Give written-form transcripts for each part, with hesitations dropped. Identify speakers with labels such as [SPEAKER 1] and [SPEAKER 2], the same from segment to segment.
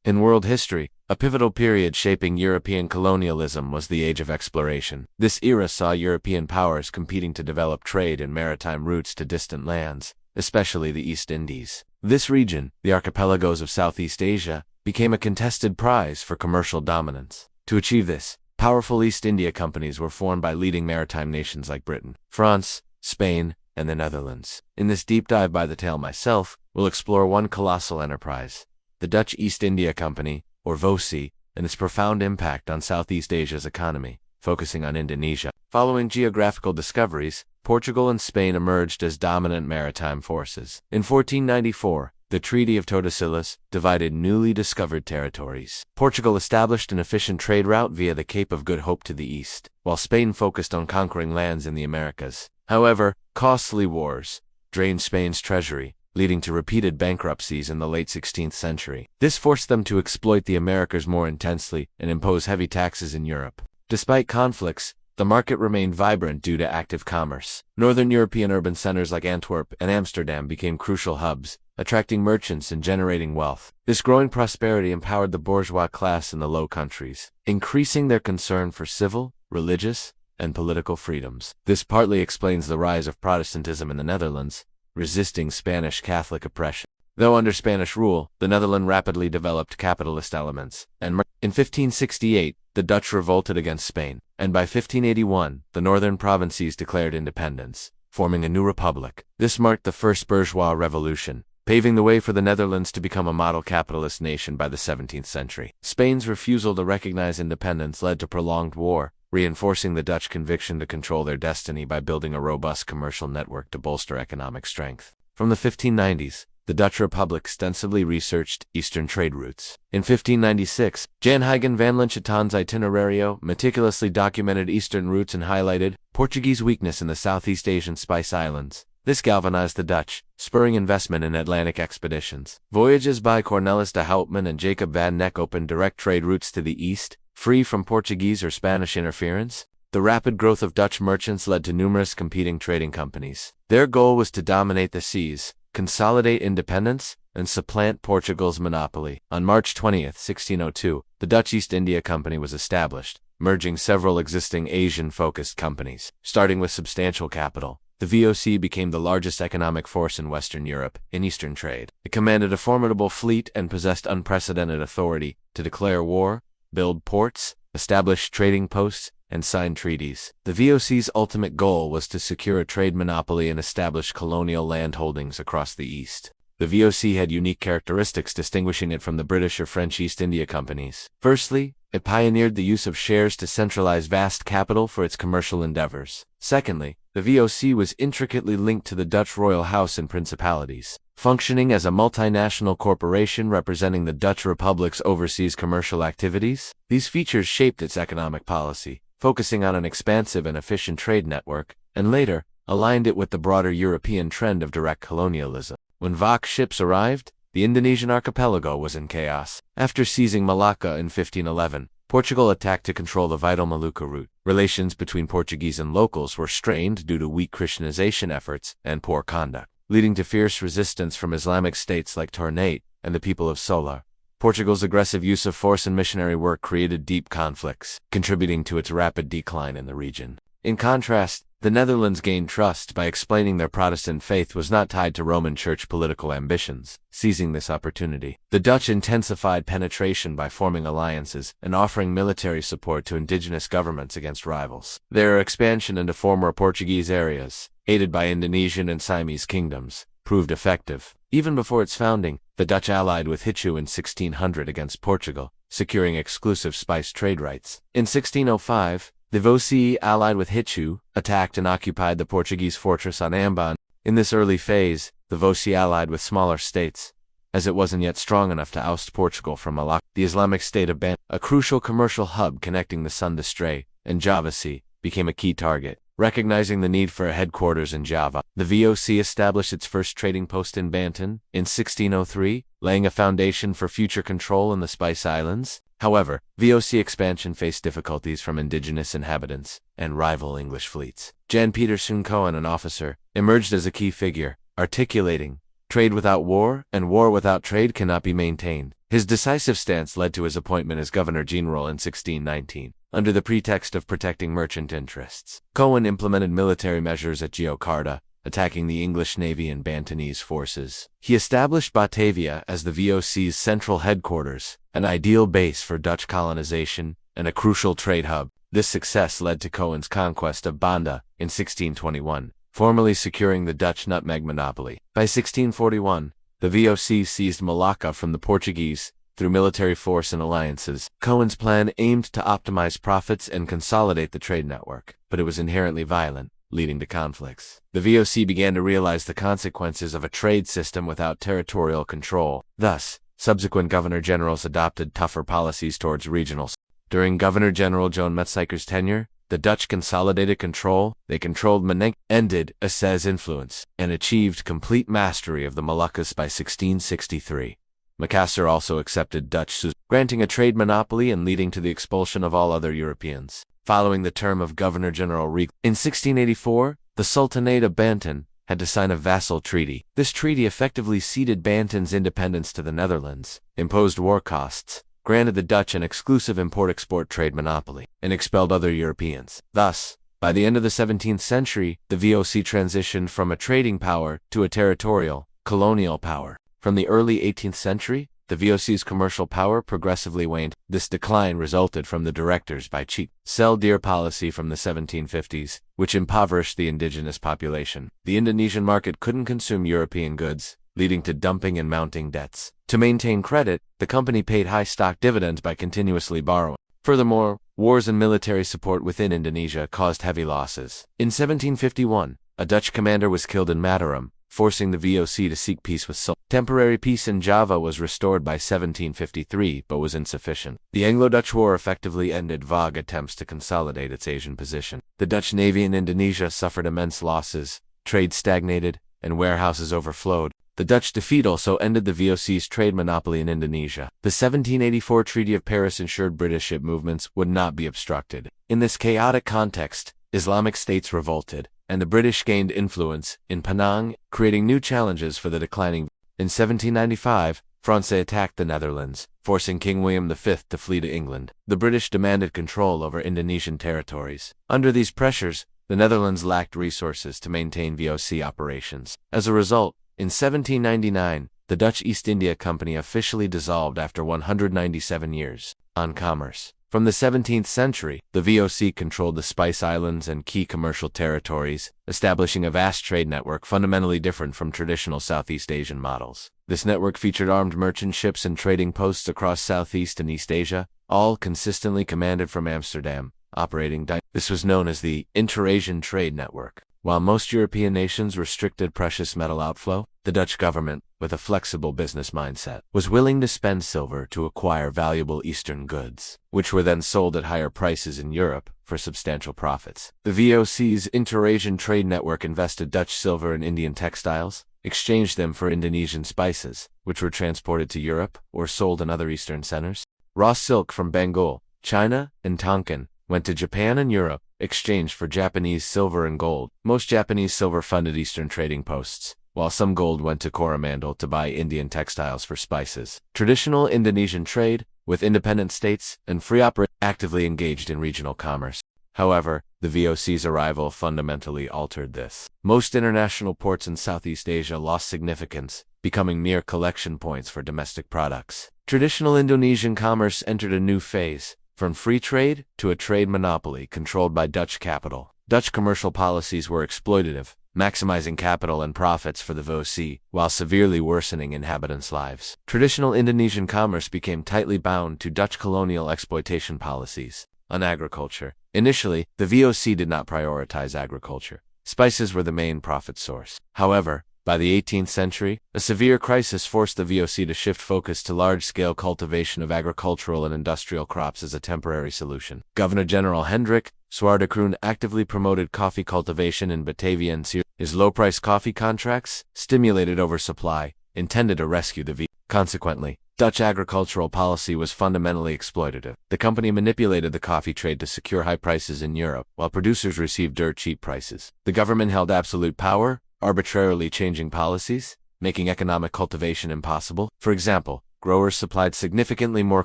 [SPEAKER 1] In world history, a pivotal period shaping European colonialism was the Age of Exploration. This era saw European powers competing to develop trade and maritime routes to distant lands, especially the East Indies. This region, the archipelagos of Southeast Asia, became a contested prize for commercial dominance. To achieve this, powerful East India companies were formed by leading maritime nations like Britain, France, Spain, and the Netherlands. In this deep dive by the tail myself, we'll explore one colossal enterprise, the Dutch East India Company, or VOC, and its profound impact on Southeast Asia's economy, focusing on Indonesia. Following geographical discoveries, Portugal and Spain emerged as dominant maritime forces. In 1494, the Treaty of Tordesillas divided newly discovered territories. Portugal established an efficient trade route via the Cape of Good Hope to the east, while Spain focused on conquering lands in the Americas. However, costly wars drained Spain's treasury, leading to repeated bankruptcies in the late 16th century. This forced them to exploit the Americas more intensely and impose heavy taxes in Europe. Despite conflicts, the market remained vibrant due to active commerce. Northern European urban centers like Antwerp and Amsterdam became crucial hubs, attracting merchants and generating wealth. This growing prosperity empowered the bourgeois class in the Low Countries, increasing their concern for civil, religious, and political freedoms. This partly explains the rise of Protestantism in the Netherlands, resisting Spanish Catholic oppression. Though under Spanish rule, the Netherlands rapidly developed capitalist elements, and in 1568, the Dutch revolted against Spain, and by 1581, the northern provinces declared independence, forming a new republic. This marked the first bourgeois revolution, paving the way for the Netherlands to become a model capitalist nation by the 17th century. Spain's refusal to recognize independence led to prolonged war, reinforcing the Dutch conviction to control their destiny by building a robust commercial network to bolster economic strength. From the 1590s, the Dutch Republic extensively researched eastern trade routes. In 1596, Jan Huygens van Linchen's Itinerario meticulously documented eastern routes and highlighted Portuguese weakness in the Southeast Asian Spice Islands. This galvanized the Dutch, spurring investment in Atlantic expeditions. Voyages by Cornelis de Houtman and Jacob van Neck opened direct trade routes to the east, free from Portuguese or Spanish interference. The rapid growth of Dutch merchants led to numerous competing trading companies. Their goal was to dominate the seas, consolidate independence, and supplant Portugal's monopoly. On March 20, 1602, the Dutch East India Company was established, merging several existing Asian-focused companies. Starting with substantial capital, the VOC became the largest economic force in Western Europe in Eastern trade. It commanded a formidable fleet and possessed unprecedented authority to declare war, build ports, establish trading posts, and sign treaties. The VOC's ultimate goal was to secure a trade monopoly and establish colonial land holdings across the East. The VOC had unique characteristics distinguishing it from the British or French East India Companies. Firstly, it pioneered the use of shares to centralize vast capital for its commercial endeavors. Secondly, the VOC was intricately linked to the Dutch royal house and principalities, functioning as a multinational corporation representing the Dutch Republic's overseas commercial activities. These features shaped its economic policy, focusing on an expansive and efficient trade network, and later, aligned it with the broader European trend of direct colonialism. When VOC ships arrived, the Indonesian archipelago was in chaos. After seizing Malacca in 1511, Portugal attacked to control the vital Maluku route. Relations between Portuguese and locals were strained due to weak Christianization efforts and poor conduct, leading to fierce resistance from Islamic states like Ternate and the people of Solar. Portugal's aggressive use of force and missionary work created deep conflicts, contributing to its rapid decline in the region. In contrast, the Netherlands gained trust by explaining their Protestant faith was not tied to Roman Church political ambitions. Seizing this opportunity, the Dutch intensified penetration by forming alliances and offering military support to indigenous governments against rivals. Their expansion into former Portuguese areas, aided by Indonesian and Siamese kingdoms, proved effective. Even before its founding, the Dutch allied with Hitchu in 1600 against Portugal, securing exclusive spice trade rights. In 1605, the VOC allied with Hitchu, attacked and occupied the Portuguese fortress on Ambon. In this early phase, the VOC allied with smaller states, as it wasn't yet strong enough to oust Portugal from Malacca. The Islamic State of Ban, a crucial commercial hub connecting the Sunda Strait and Java Sea, became a key target. Recognizing the need for a headquarters in Java, the VOC established its first trading post in Banten in 1603, laying a foundation for future control in the Spice Islands. However, VOC expansion faced difficulties from indigenous inhabitants and rival English fleets. Jan Petersen Cohen, an officer, emerged as a key figure, articulating, "Trade without war and war without trade cannot be maintained." His decisive stance led to his appointment as Governor-General in 1619. Under the pretext of protecting merchant interests, Cohen implemented military measures at Jakarta, attacking the English Navy and Bantenese forces. He established Batavia as the VOC's central headquarters, an ideal base for Dutch colonization and a crucial trade hub. This success led to Cohen's conquest of Banda in 1621, formally securing the Dutch nutmeg monopoly. By 1641, the VOC seized Malacca from the Portuguese through military force and alliances. Cohen's plan aimed to optimize profits and consolidate the trade network, but it was inherently violent, leading to conflicts. The VOC began to realize the consequences of a trade system without territorial control. Thus, subsequent governor-generals adopted tougher policies towards regional. During Governor-General Joan Metsuiker's tenure, the Dutch consolidated control. They controlled Meneng, ended Ace's influence, and achieved complete mastery of the Moluccas by 1663. Makassar also accepted Dutch suzerainty, granting a trade monopoly and leading to the expulsion of all other Europeans. Following the term of Governor-General Riek, in 1684, the Sultanate of Banten had to sign a vassal treaty. This treaty effectively ceded Banten's independence to the Netherlands, imposed war costs, granted the Dutch an exclusive import-export trade monopoly, and expelled other Europeans. Thus, by the end of the 17th century, the VOC transitioned from a trading power to a territorial, colonial power. From the early 18th century, the VOC's commercial power progressively waned. This decline resulted from the directors by cheap, sell dear policy from the 1750s, which impoverished the indigenous population. The Indonesian market couldn't consume European goods, leading to dumping and mounting debts. To maintain credit, the company paid high stock dividends by continuously borrowing. Furthermore, wars and military support within Indonesia caused heavy losses. In 1751, a Dutch commander was killed in Mataram, forcing the VOC to seek peace with Sultan. Temporary peace in Java was restored by 1753, but was insufficient. The Anglo-Dutch War effectively ended vague attempts to consolidate its Asian position. The Dutch Navy in Indonesia suffered immense losses, trade stagnated, and warehouses overflowed. The Dutch defeat also ended the VOC's trade monopoly in Indonesia. The 1784 Treaty of Paris ensured British ship movements would not be obstructed. In this chaotic context, Islamic states revolted, and the British gained influence in Penang, creating new challenges for the declining. In 1795, France attacked the Netherlands, forcing King William V to flee to England. The British demanded control over Indonesian territories. Under these pressures, the Netherlands lacked resources to maintain VOC operations. As a result, in 1799, the Dutch East India Company officially dissolved after 197 years. On commerce. From the 17th century, the VOC controlled the Spice Islands and key commercial territories, establishing a vast trade network fundamentally different from traditional Southeast Asian models. This network featured armed merchant ships and trading posts across Southeast and East Asia, all consistently commanded from Amsterdam, operating. This was known as the Inter-Asian Trade Network. While most European nations restricted precious metal outflow, the Dutch government, with a flexible business mindset, was willing to spend silver to acquire valuable Eastern goods, which were then sold at higher prices in Europe for substantial profits. The VOC's Inter-Asian Trade Network invested Dutch silver in Indian textiles, exchanged them for Indonesian spices, which were transported to Europe or sold in other Eastern centers. Raw silk from Bengal, China, and Tonkin went to Japan and Europe, exchanged for Japanese silver and gold. Most Japanese silver funded Eastern trading posts, while some gold went to Coromandel to buy Indian textiles for spices. Traditional Indonesian trade, with independent states and free operators, actively engaged in regional commerce. However, the VOC's arrival fundamentally altered this. Most international ports in Southeast Asia lost significance, becoming mere collection points for domestic products. Traditional Indonesian commerce entered a new phase, from free trade to a trade monopoly controlled by Dutch capital. Dutch commercial policies were exploitative, maximizing capital and profits for the VOC, while severely worsening inhabitants' lives. Traditional Indonesian commerce became tightly bound to Dutch colonial exploitation policies. On agriculture. Initially, the VOC did not prioritize agriculture. Spices were the main profit source. However, by the 18th century, a severe crisis forced the VOC to shift focus to large-scale cultivation of agricultural and industrial crops as a temporary solution. Governor-General Hendrik Zwaardekroon actively promoted coffee cultivation in Batavia and Ceará. His low-price coffee contracts, stimulated oversupply, intended to rescue the VOC. Consequently, Dutch agricultural policy was fundamentally exploitative. The company manipulated the coffee trade to secure high prices in Europe, while producers received dirt-cheap prices. The government held absolute power, arbitrarily changing policies, making economic cultivation impossible. For example, growers supplied significantly more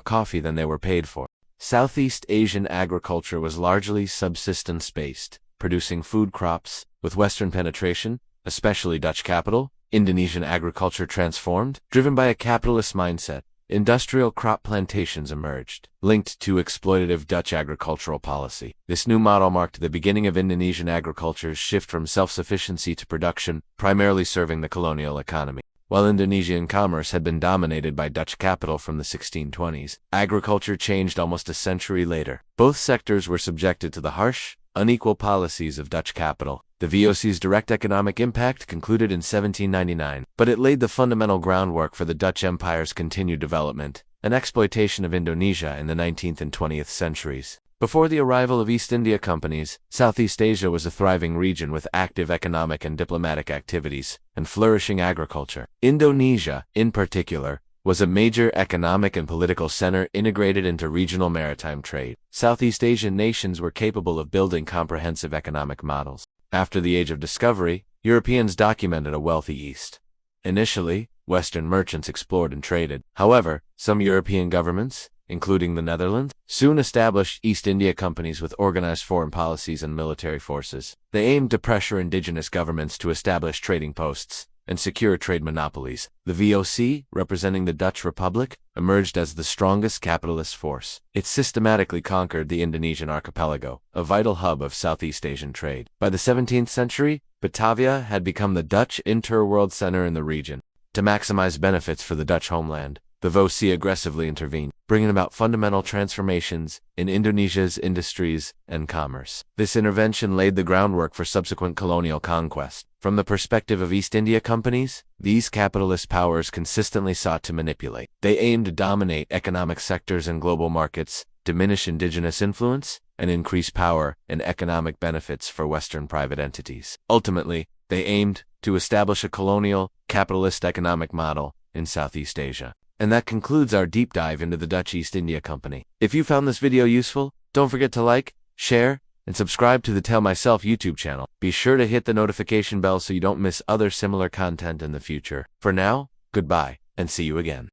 [SPEAKER 1] coffee than they were paid for. Southeast Asian agriculture was largely subsistence-based, producing food crops. With Western penetration, especially Dutch capital, Indonesian agriculture transformed. Driven by a capitalist mindset, industrial crop plantations emerged, linked to exploitative Dutch agricultural policy. This new model marked the beginning of Indonesian agriculture's shift from self-sufficiency to production, primarily serving the colonial economy. While Indonesian commerce had been dominated by Dutch capital from the 1620s, agriculture changed almost a century later. Both sectors were subjected to the harsh, unequal policies of Dutch capital. The VOC's direct economic impact concluded in 1799, but it laid the fundamental groundwork for the Dutch Empire's continued development and exploitation of Indonesia in the 19th and 20th centuries. Before the arrival of East India companies, Southeast Asia was a thriving region with active economic and diplomatic activities and flourishing agriculture. Indonesia, in particular, was a major economic and political center integrated into regional maritime trade. Southeast Asian nations were capable of building comprehensive economic models. After the Age of Discovery, Europeans documented a wealthy East. Initially, Western merchants explored and traded. However, some European governments, including the Netherlands, soon established East India companies with organized foreign policies and military forces. They aimed to pressure indigenous governments to establish trading posts and secure trade monopolies. The VOC, representing the Dutch Republic, emerged as the strongest capitalist force. It systematically conquered the Indonesian archipelago, a vital hub of Southeast Asian trade. By the 17th century, Batavia had become the Dutch interworld center in the region. To maximize benefits for the Dutch homeland, the VOC aggressively intervened, bringing about fundamental transformations in Indonesia's industries and commerce. This intervention laid the groundwork for subsequent colonial conquest. From the perspective of East India companies, these capitalist powers consistently sought to manipulate. They aimed to dominate economic sectors and global markets, diminish indigenous influence, and increase power and economic benefits for Western private entities. Ultimately, they aimed to establish a colonial, capitalist economic model in Southeast Asia. And that concludes our deep dive into the Dutch East India Company. If you found this video useful, don't forget to like, share, and subscribe to the Tell Myself YouTube channel. Be sure to hit the notification bell so you don't miss other similar content in the future. For now, goodbye, and see you again.